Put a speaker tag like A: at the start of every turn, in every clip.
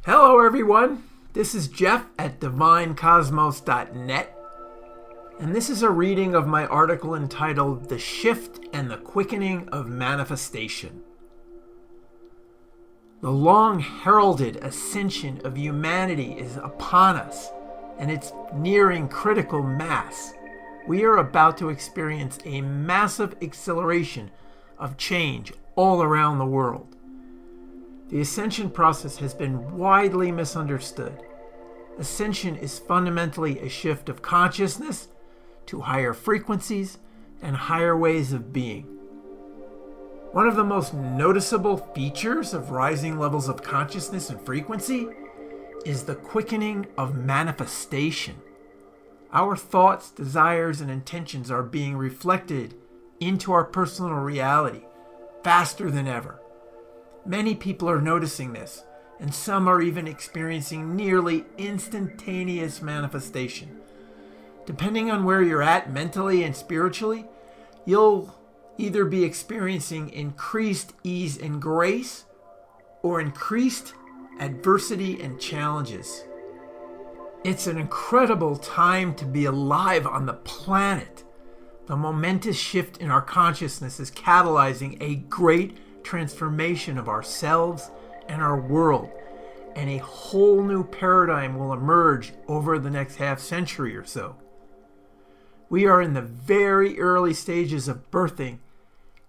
A: Hello everyone, this is Jeff at DivineCosmos.net, and this is a reading of my article entitled The Shift and the Quickening of Manifestation. The long-heralded ascension of humanity is upon us, and it's nearing critical mass. We are about to experience a massive acceleration of change all around the world. The ascension process has been widely misunderstood. Ascension is fundamentally a shift of consciousness to higher frequencies and higher ways of being. One of the most noticeable features of rising levels of consciousness and frequency is the quickening of manifestation. Our thoughts, desires, and intentions are being reflected into our personal reality faster than ever. Many people are noticing this, and some are even experiencing nearly instantaneous manifestation. Depending on where you're at mentally and spiritually, you'll either be experiencing increased ease and grace or increased adversity and challenges. It's an incredible time to be alive on the planet. The momentous shift in our consciousness is catalyzing a great transformation of ourselves and our world, and a whole new paradigm will emerge over the next half century or so. We are in the very early stages of birthing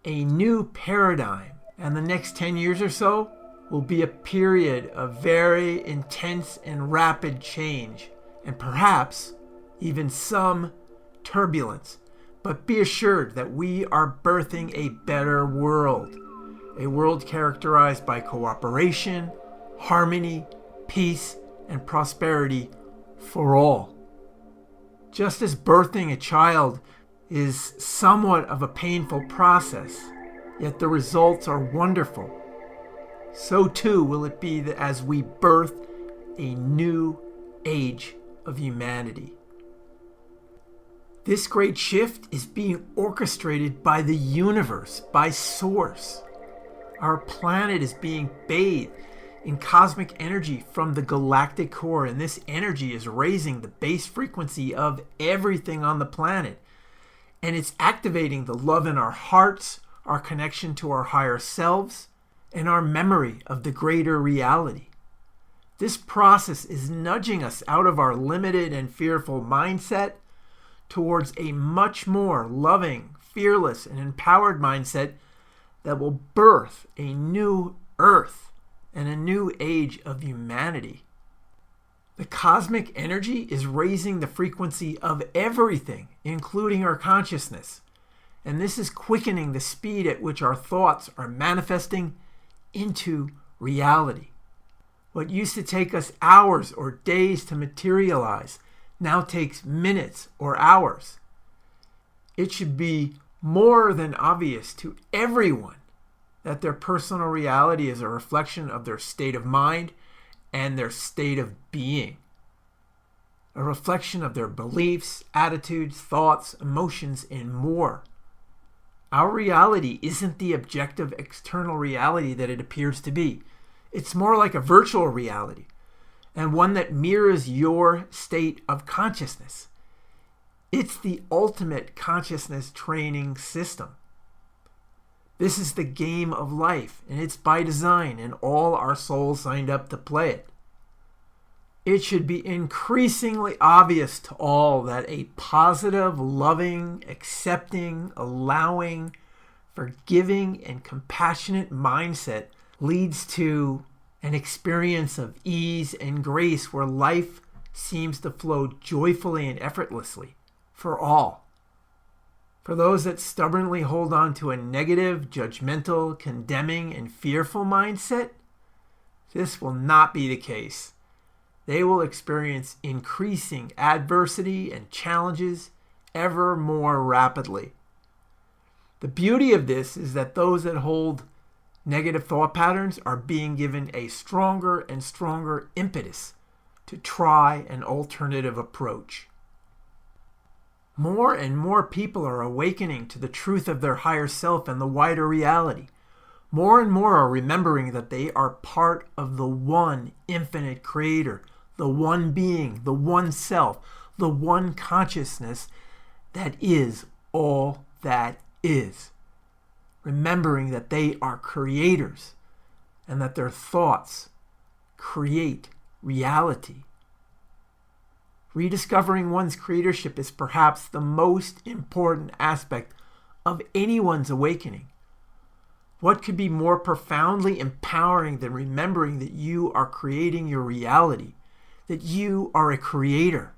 A: a new paradigm, and the next 10 years or so will be a period of very intense and rapid change, and perhaps even some turbulence. But be assured that we are birthing a better world. A world characterized by cooperation, harmony, peace, and prosperity for all. Just as birthing a child is somewhat of a painful process, yet the results are wonderful, so too will it be that as we birth a new age of humanity. This great shift is being orchestrated by the universe, by Source. Our planet is being bathed in cosmic energy from the galactic core, and this energy is raising the base frequency of everything on the planet. And it's activating the love in our hearts, our connection to our higher selves, and our memory of the greater reality. This process is nudging us out of our limited and fearful mindset towards a much more loving, fearless, and empowered mindset that will birth a new earth and a new age of humanity. The cosmic energy is raising the frequency of everything, including our consciousness. And this is quickening the speed at which our thoughts are manifesting into reality. What used to take us hours or days to materialize now takes minutes or hours. It should be more than obvious to everyone that their personal reality is a reflection of their state of mind and their state of being. A reflection of their beliefs, attitudes, thoughts, emotions, and more. Our reality isn't the objective external reality that it appears to be. It's more like a virtual reality, and one that mirrors your state of consciousness. It's the ultimate consciousness training system. This is the game of life, and it's by design, and all our souls signed up to play it. It should be increasingly obvious to all that a positive, loving, accepting, allowing, forgiving, and compassionate mindset leads to an experience of ease and grace where life seems to flow joyfully and effortlessly for all. For those that stubbornly hold on to a negative, judgmental, condemning, and fearful mindset, this will not be the case. They will experience increasing adversity and challenges ever more rapidly. The beauty of this is that those that hold negative thought patterns are being given a stronger and stronger impetus to try an alternative approach. More and more people are awakening to the truth of their higher self and the wider reality. more and more are remembering that they are part of the one infinite creator, the one being, the one self, the one consciousness that is all that is. Remembering that they are creators and that their thoughts create reality. Rediscovering one's creatorship is perhaps the most important aspect of anyone's awakening. What could be more profoundly empowering than remembering that you are creating your reality, that you are a creator?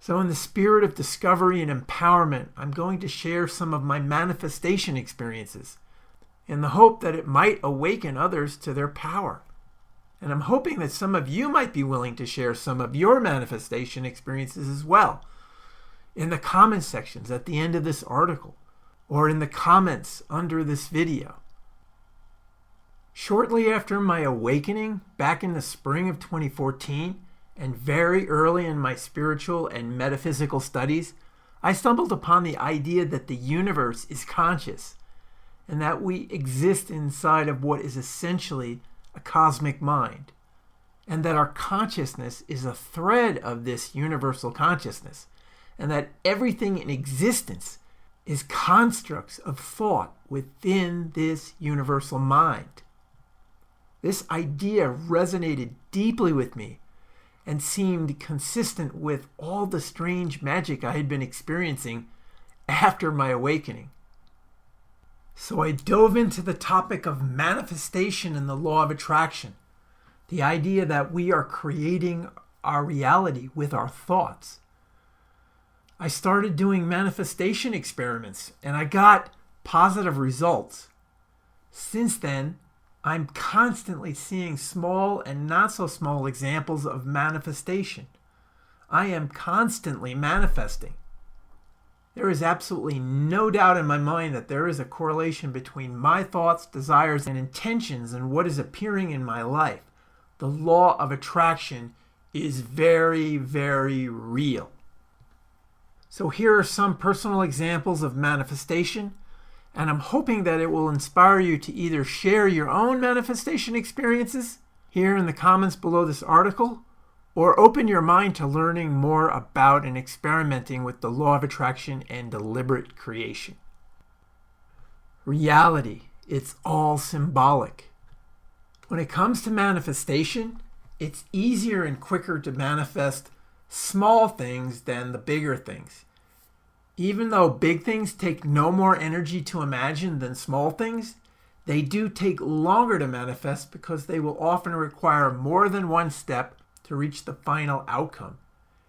A: So in the spirit of discovery and empowerment, I'm going to share some of my manifestation experiences in the hope that it might awaken others to their power. And I'm hoping that some of you might be willing to share some of your manifestation experiences as well in the comment sections at the end of this article or in the comments under this video. Shortly after my awakening back in the spring of 2014 and very early in my spiritual and metaphysical studies, I stumbled upon the idea that the universe is conscious and that we exist inside of what is essentially a cosmic mind, and that our consciousness is a thread of this universal consciousness, and that everything in existence is constructs of thought within this universal mind. This idea resonated deeply with me and seemed consistent with all the strange magic I had been experiencing after my awakening. So I dove into the topic of manifestation and the law of attraction, the idea that we are creating our reality with our thoughts. I started doing manifestation experiments and I got positive results. Since then, I'm constantly seeing small and not so small examples of manifestation. I am constantly manifesting. There is absolutely no doubt in my mind that there is a correlation between my thoughts, desires, and intentions and what is appearing in my life. The law of attraction is very, very real. So here are some personal examples of manifestation, and I'm hoping that it will inspire you to either share your own manifestation experiences here in the comments below this article, or open your mind to learning more about and experimenting with the law of attraction and deliberate creation. Reality, it's all symbolic. When it comes to manifestation, it's easier and quicker to manifest small things than the bigger things. Even though big things take no more energy to imagine than small things, they do take longer to manifest because they will often require more than one step to reach the final outcome,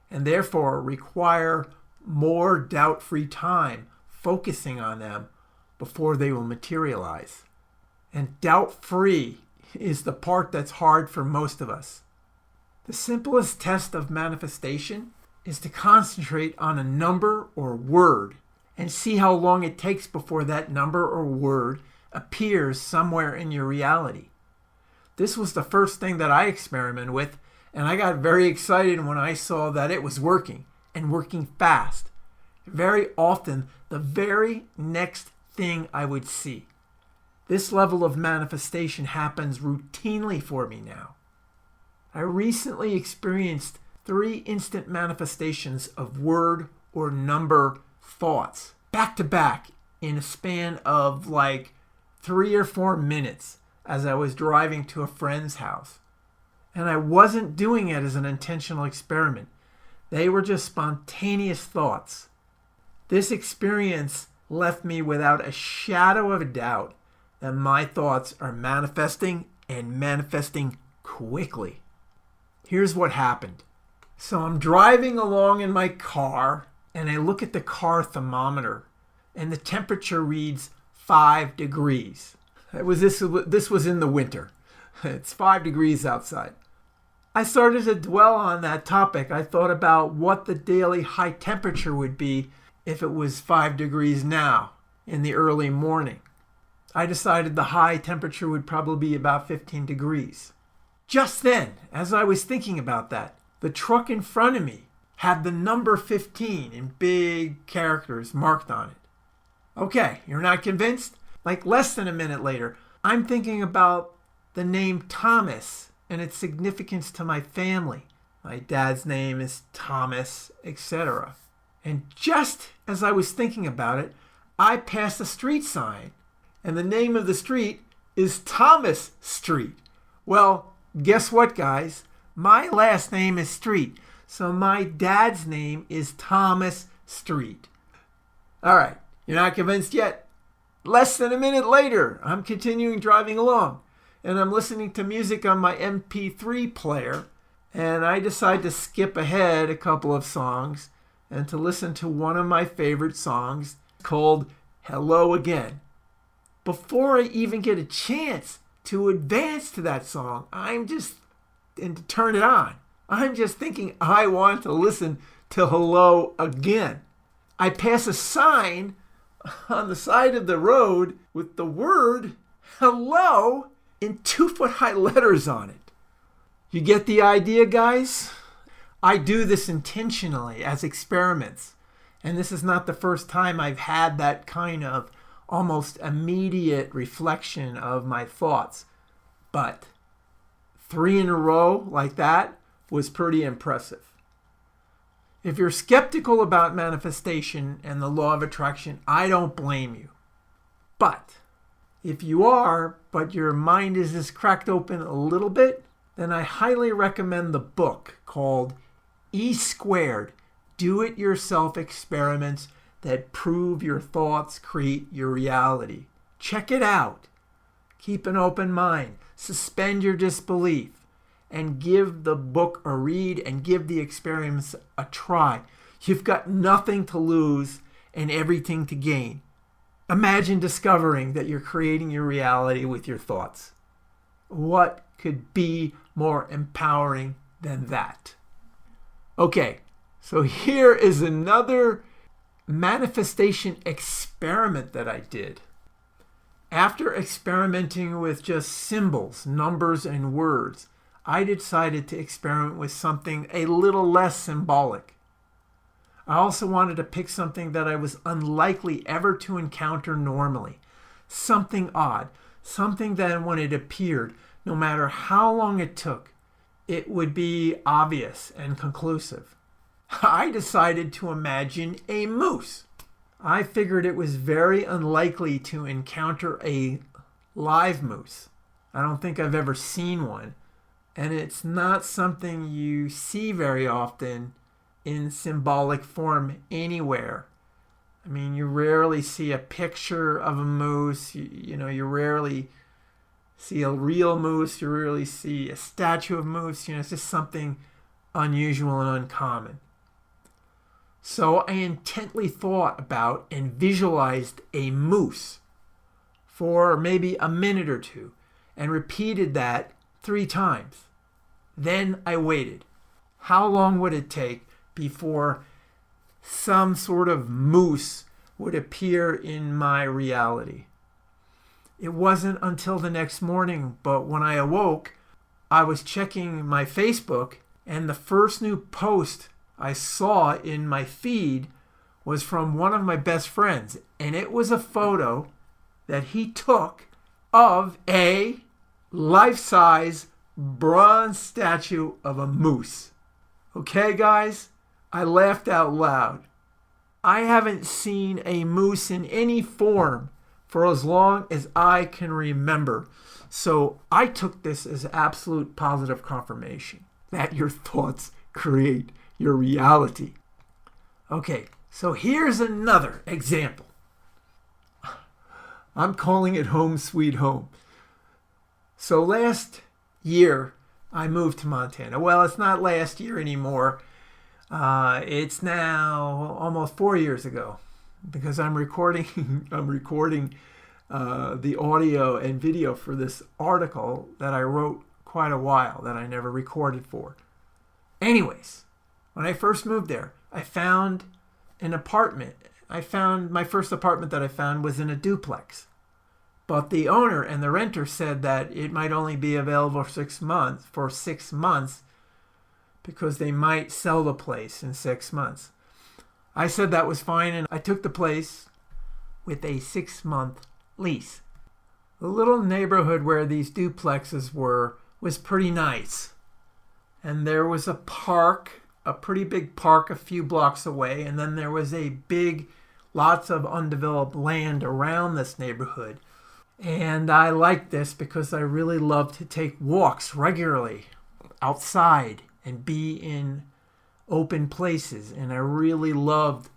A: and therefore require more doubt-free time focusing on them before they will materialize. And doubt-free is the part that's hard for most of us. The simplest test of manifestation is to concentrate on a number or word and see how long it takes before that number or word appears somewhere in your reality. This was the first thing that I experimented with, and I got very excited when I saw that it was working, and working fast. Very often, the very next thing I would see. This level of manifestation happens routinely for me now. I recently experienced 3 instant manifestations of word or number thoughts, back to back, in a span of like 3 or 4 minutes as I was driving to a friend's house. And I wasn't doing it as an intentional experiment. They were just spontaneous thoughts. This experience left me without a shadow of a doubt that my thoughts are manifesting and manifesting quickly. Here's what happened. So I'm driving along in my car and I look at the car thermometer and the temperature reads 5 degrees. This was in the winter. It's 5 degrees outside. I started to dwell on that topic. I thought about what the daily high temperature would be if it was 5 degrees now in the early morning. I decided the high temperature would probably be about 15 degrees. Just then, as I was thinking about that, the truck in front of me had the number 15 in big characters marked on it. Okay, you're not convinced? Like less than a minute later, I'm thinking about the name Thomas and its significance to my family. My dad's name is Thomas, etc. And just as I was thinking about it, I passed a street sign, and the name of the street is Thomas Street. Well, guess what, guys? My last name is Street, so my dad's name is Thomas Street. All right, you're not convinced yet? Less than a minute later, I'm continuing driving along, and I'm listening to music on my MP3 player, and I decide to skip ahead a couple of songs and to listen to one of my favorite songs called Hello Again. Before I even get a chance to advance to that song, and to turn it on, I'm just thinking I want to listen to Hello Again. I pass a sign on the side of the road with the word hello in 2-foot-high letters on it. You get the idea, guys? I do this intentionally as experiments. And this is not the first time I've had that kind of almost immediate reflection of my thoughts. But 3 in a row like that was pretty impressive. If you're skeptical about manifestation and the law of attraction, I don't blame you. But if you are, but your mind is just cracked open a little bit, then I highly recommend the book called E Squared, Do-It-Yourself Experiments That Prove Your Thoughts Create Your Reality. Check it out. Keep an open mind. Suspend your disbelief. And give the book a read and give the experiments a try. You've got nothing to lose and everything to gain. Imagine discovering that you're creating your reality with your thoughts. What could be more empowering than that? Okay, so here is another manifestation experiment that I did. After experimenting with just symbols, numbers, and words, I decided to experiment with something a little less symbolic. I also wanted to pick something that I was unlikely ever to encounter normally. Something odd. Something that when it appeared, no matter how long it took, it would be obvious and conclusive. I decided to imagine a moose. I figured it was very unlikely to encounter a live moose. I don't think I've ever seen one. And it's not something you see very often in symbolic form anywhere. I mean, you rarely see a picture of a moose. You rarely see a real moose. You rarely see a statue of moose. It's just something unusual and uncommon. So I intently thought about and visualized a moose for maybe a minute or two and repeated that 3 times. Then I waited. How long would it take before some sort of moose would appear in my reality? It wasn't until the next morning, but when I awoke, I was checking my Facebook, and the first new post I saw in my feed was from one of my best friends, and it was a photo that he took of a life-size bronze statue of a moose. Okay, guys? I laughed out loud. I haven't seen a moose in any form for as long as I can remember. So I took this as absolute positive confirmation that your thoughts create your reality. Okay, so here's another example. I'm calling it Home Sweet Home. So last year, I moved to Montana. Well, it's not last year anymore. It's now almost 4 years ago, because I'm recording the audio and video for this article that I wrote quite a while that I never recorded for. Anyways, when I first moved there, I found an apartment. My first apartment that I found was in a duplex. But the owner and the renter said that it might only be available for 6 months because they might sell the place in 6 months. I said that was fine, and I took the place with a 6-month lease. The little neighborhood where these duplexes were was pretty nice. And there was a park, a pretty big park a few blocks away, and then there was a big, lots of undeveloped land around this neighborhood. And I liked this because I really loved to take walks regularly outside and be in open places. And I really loved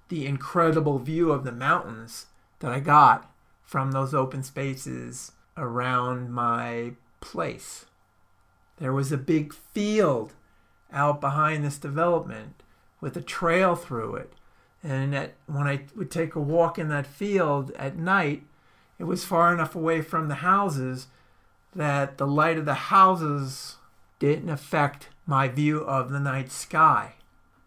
A: the incredible view of the mountains that I got from those open spaces around my place. There was a big field out behind this development with a trail through it. And when I would take a walk in that field at night, it was far enough away from the houses that the light of the houses didn't affect my view of the night sky.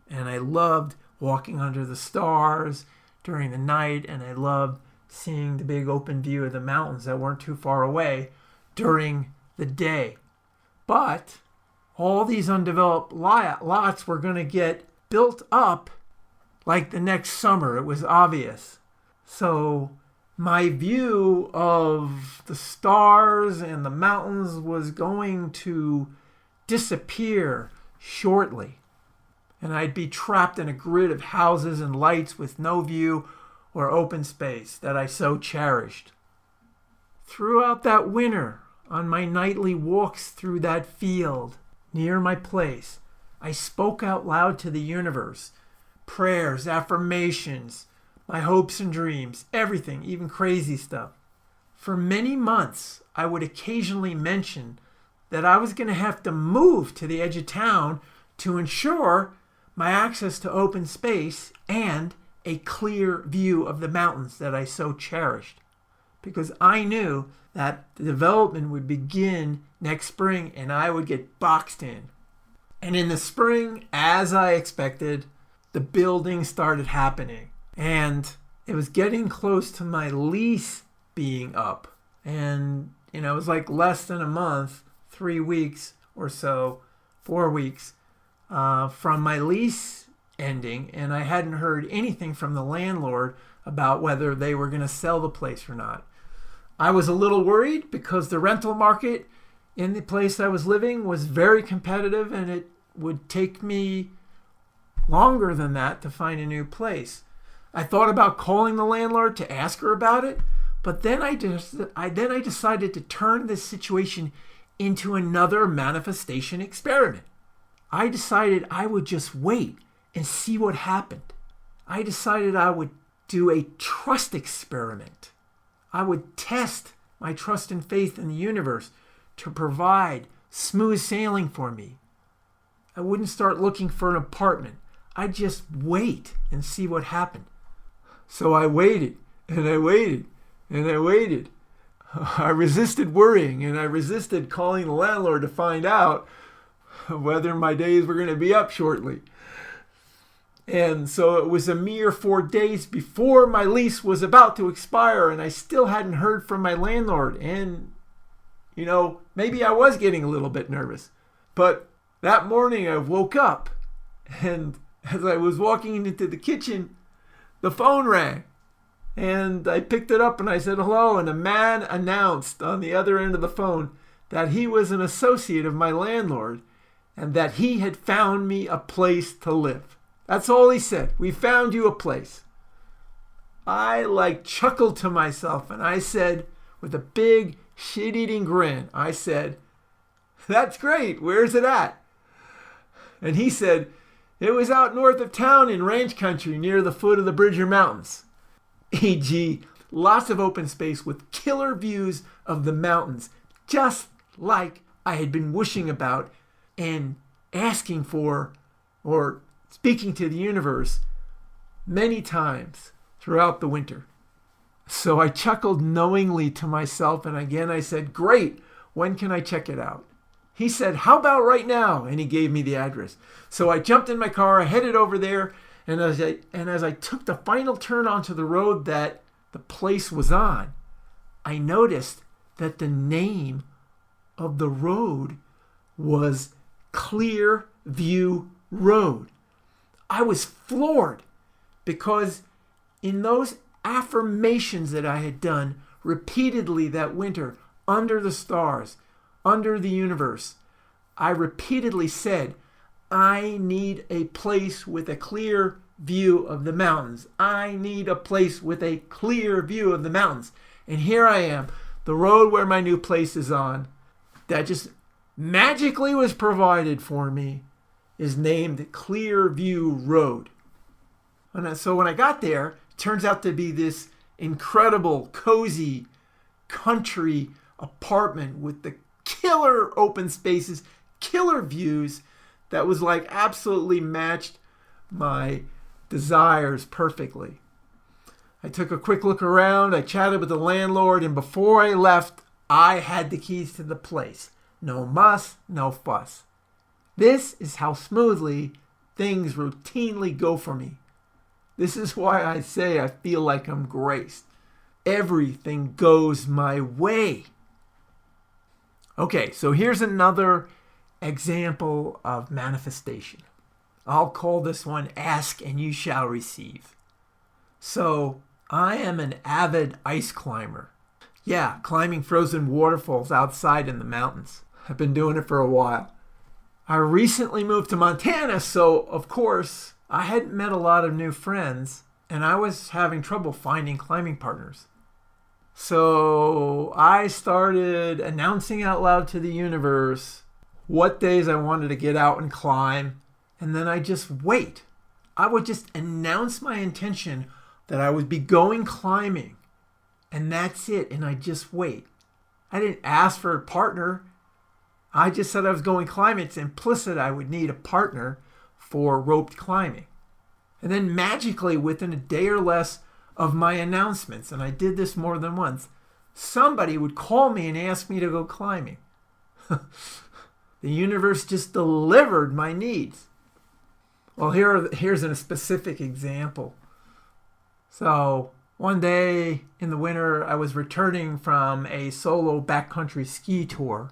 A: And I loved walking under the stars during the night, and I loved seeing the big open view of the mountains that weren't too far away during the day. But all these undeveloped lots were going to get built up like the next summer. It was obvious. So my view of the stars and the mountains was going to disappear shortly. And I'd be trapped in a grid of houses and lights with no view or open space that I so cherished. Throughout that winter, on my nightly walks through that field near my place, I spoke out loud to the universe. Prayers, affirmations, my hopes and dreams, everything, even crazy stuff. For many months, I would occasionally mention that I was going to have to move to the edge of town to ensure my access to open space and a clear view of the mountains that I so cherished. Because I knew that the development would begin next spring and I would get boxed in. And in the spring, as I expected, the building started happening. And it was getting close to my lease being up. And, it was like less than a month, 3 weeks or so, 4 weeks from my lease ending. And I hadn't heard anything from the landlord about whether they were going to sell the place or not. I was a little worried because the rental market in the place I was living was very competitive, and it would take me longer than that to find a new place. I thought about calling the landlord to ask her about it, but then I decided to turn this situation into another manifestation experiment. I decided I would just wait and see what happened. I decided I would do a trust experiment. I would test my trust and faith in the universe to provide smooth sailing for me. I wouldn't start looking for an apartment. I'd just wait and see what happened. So I waited, and I waited, and I waited. I resisted worrying, and I resisted calling the landlord to find out whether my days were going to be up shortly. And so it was a mere 4 days before my lease was about to expire, and I still hadn't heard from my landlord. And, maybe I was getting a little bit nervous. But that morning I woke up, and as I was walking into the kitchen, the phone rang. And I picked it up and I said hello, and a man announced on the other end of the phone that he was an associate of my landlord and that he had found me a place to live. That's all he said. We found you a place. I chuckled to myself, and I said, with a big shit-eating grin, I said, "That's great. Where's it at?" And he said, "It was out north of town in ranch country near the foot of the Bridger Mountains. E.g., lots of open space with killer views of the mountains, just like I had been wishing about and asking for, or speaking to the universe many times throughout the winter." So I chuckled knowingly to myself, and again I said, "Great, when can I check it out?" He said, "How about right now?" And he gave me the address. So I jumped in my car, I headed over there, and as I took the final turn onto the road that the place was on, I noticed that the name of the road was Clear View Road. I was floored because in those affirmations that I had done repeatedly that winter, under the stars, under the universe, I repeatedly said, I need a place with a clear view of the mountains. I need a place with a clear view of the mountains. And here I am, the road where my new place is on, that just magically was provided for me, is named Clearview Road. And so when I got there, it turns out to be this incredible, cozy, country apartment with the killer open spaces, killer views, that was like absolutely matched my desires perfectly. I took a quick look around, I chatted with the landlord, and before I left, I had the keys to the place. No muss, no fuss. This is how smoothly things routinely go for me. This is why I say I feel like I'm graced. Everything goes my way. Okay, so here's another example of manifestation. I'll call this one Ask and You Shall Receive. So, I am an avid ice climber. Yeah, climbing frozen waterfalls outside in the mountains. I've been doing it for a while. I recently moved to Montana, so of course, I hadn't met a lot of new friends, and I was having trouble finding climbing partners. So I started announcing out loud to the universe what days I wanted to get out and climb, and then I just wait. I would just announce my intention that I would be going climbing, and that's it, and I just wait. I didn't ask for a partner. I just said I was going climbing. It's implicit I would need a partner for roped climbing. And then magically, within a day or less of my announcements, and I did this more than once, somebody would call me and ask me to go climbing. The universe just delivered my needs. Well, here's a specific example. So one day in the winter, I was returning from a solo backcountry ski tour,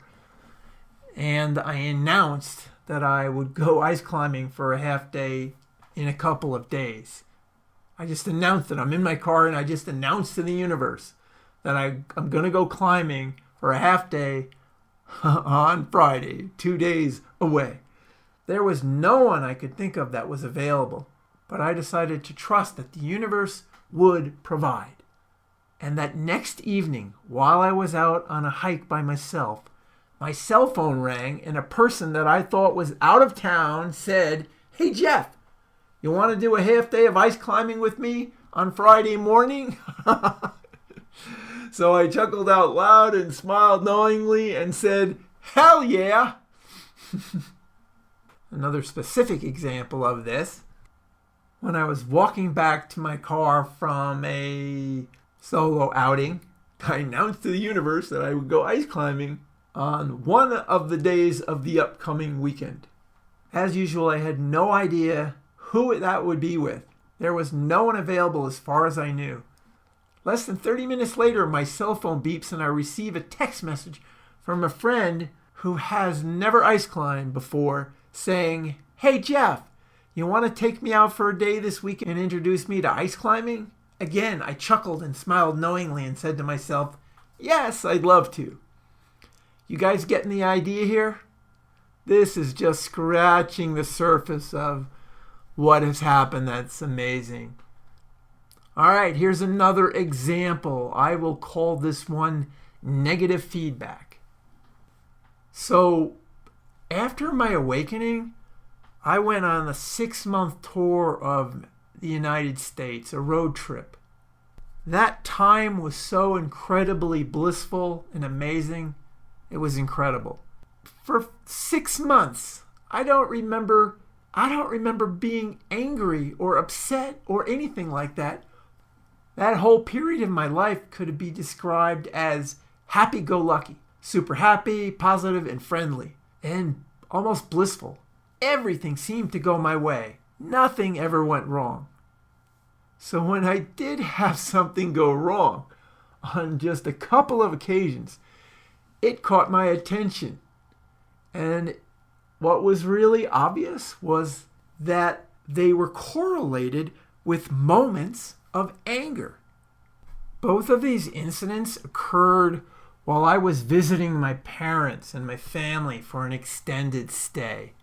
A: and I announced that I would go ice climbing for a half day in a couple of days. I just announced it. I'm in my car, and I just announced to the universe that I'm going to go climbing for a half day on Friday, 2 days away. There was no one I could think of that was available, but I decided to trust that the universe would provide. And that next evening, while I was out on a hike by myself, my cell phone rang, and a person that I thought was out of town said, "Hey Jeff, you want to do a half day of ice climbing with me on Friday morning?" So I chuckled out loud and smiled knowingly and said, "Hell yeah!" Another specific example of this, when I was walking back to my car from a solo outing, I announced to the universe that I would go ice climbing on one of the days of the upcoming weekend. As usual, I had no idea who that would be with. There was no one available as far as I knew. Less than 30 minutes later, my cell phone beeps and I receive a text message from a friend who has never ice climbed before saying, "Hey Jeff, you want to take me out for a day this weekend and introduce me to ice climbing?" Again, I chuckled and smiled knowingly and said to myself, "Yes, I'd love to." You guys getting the idea here? This is just scratching the surface of what has happened. That's amazing. All right, here's another example. I will call this one negative feedback. So, after my awakening, I went on a 6-month tour of the United States, a road trip. That time was so incredibly blissful and amazing. It was incredible. For 6 months, I don't remember being angry or upset or anything like that. That whole period of my life could be described as happy-go-lucky, super happy, positive, and friendly, and almost blissful. Everything seemed to go my way. Nothing ever went wrong. So when I did have something go wrong, on just a couple of occasions, it caught my attention. And what was really obvious was that they were correlated with moments of anger. Both of these incidents occurred while I was visiting my parents and my family for an extended stay.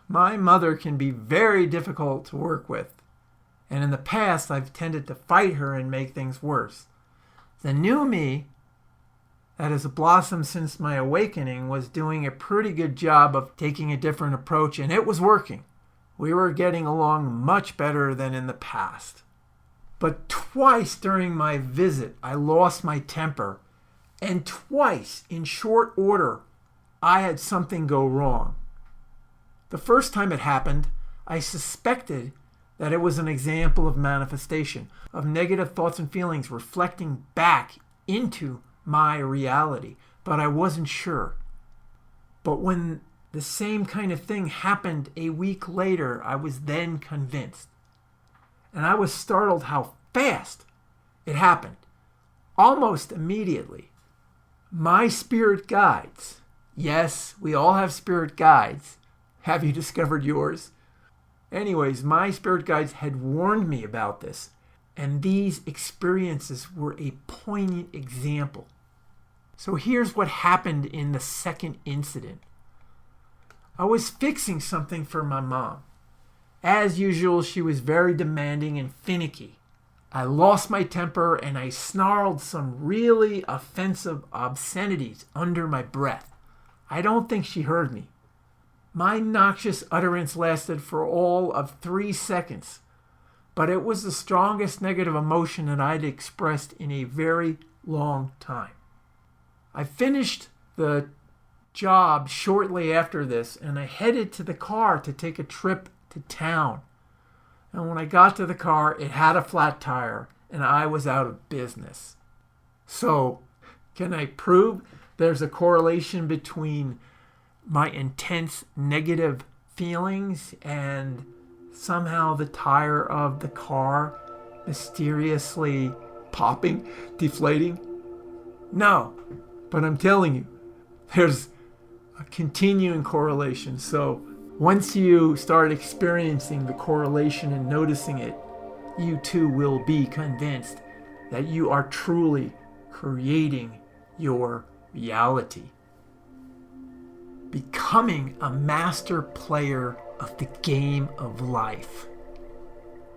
A: My mother can be very difficult to work with, and in the past I've tended to fight her and make things worse. The new me that has blossomed since my awakening was doing a pretty good job of taking a different approach, and it was working. We were getting along much better than in the past. But twice during my visit, I lost my temper, and twice in short order, I had something go wrong. The first time it happened, I suspected that it was an example of manifestation, of negative thoughts and feelings reflecting back into my reality, but I wasn't sure. But when the same kind of thing happened a week later, I was then convinced. And I was startled how fast it happened, almost immediately. My spirit guides, yes, we all have spirit guides. Have you discovered yours? Anyways, my spirit guides had warned me about this, and these experiences were a poignant example. So here's what happened in the second incident. I was fixing something for my mom. As usual, she was very demanding and finicky. I lost my temper and I snarled some really offensive obscenities under my breath. I don't think she heard me. My noxious utterance lasted for all of 3 seconds, but it was the strongest negative emotion that I'd expressed in a very long time. I finished the job shortly after this, and I headed to the car to take a trip to town. And when I got to the car, it had a flat tire, and I was out of business. So, can I prove there's a correlation between my intense negative feelings and somehow the tire of the car mysteriously popping, deflating? No, but I'm telling you, there's a continuing correlation. So once you start experiencing the correlation and noticing it, you too will be convinced that you are truly creating your reality. Becoming a master player of the game of life.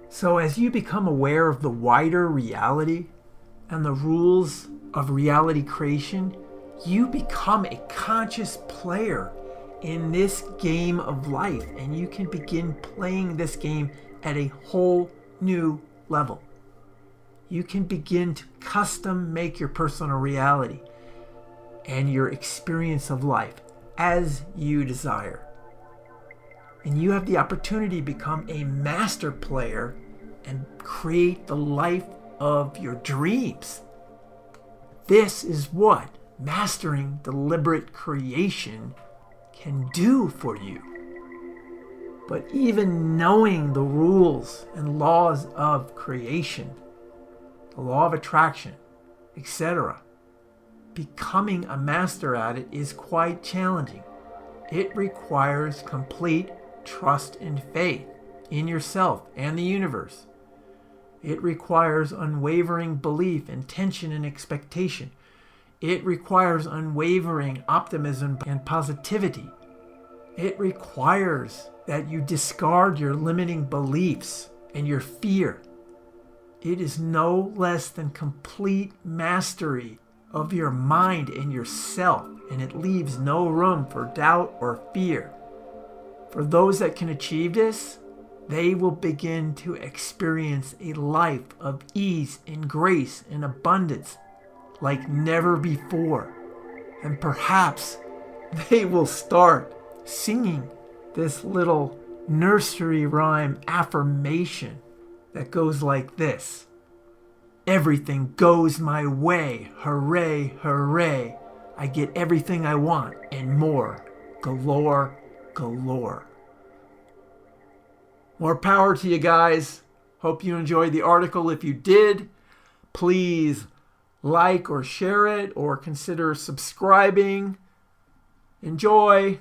A: So as you become aware of the wider reality and the rules of reality creation, you become a conscious player in this game of life, and you can begin playing this game at a whole new level. You can begin to custom make your personal reality and your experience of life as you desire. And you have the opportunity to become a master player and create the life of your dreams. This is what mastering deliberate creation can do for you. But even knowing the rules and laws of creation, the law of attraction, etc., becoming a master at it is quite challenging. It requires complete trust and faith in yourself and the universe. It requires unwavering belief, intention, and expectation. It requires unwavering optimism and positivity. It requires that you discard your limiting beliefs and your fear. It is no less than complete mastery of your mind and yourself, and it leaves no room for doubt or fear. For those that can achieve this, they will begin to experience a life of ease and grace and abundance like never before. And perhaps they will start singing this little nursery rhyme affirmation that goes like this. Everything goes my way, hooray, hooray. I get everything I want and more, galore, galore. More power to you guys. Hope you enjoyed the article. If you did, please like or share it or consider subscribing. Enjoy.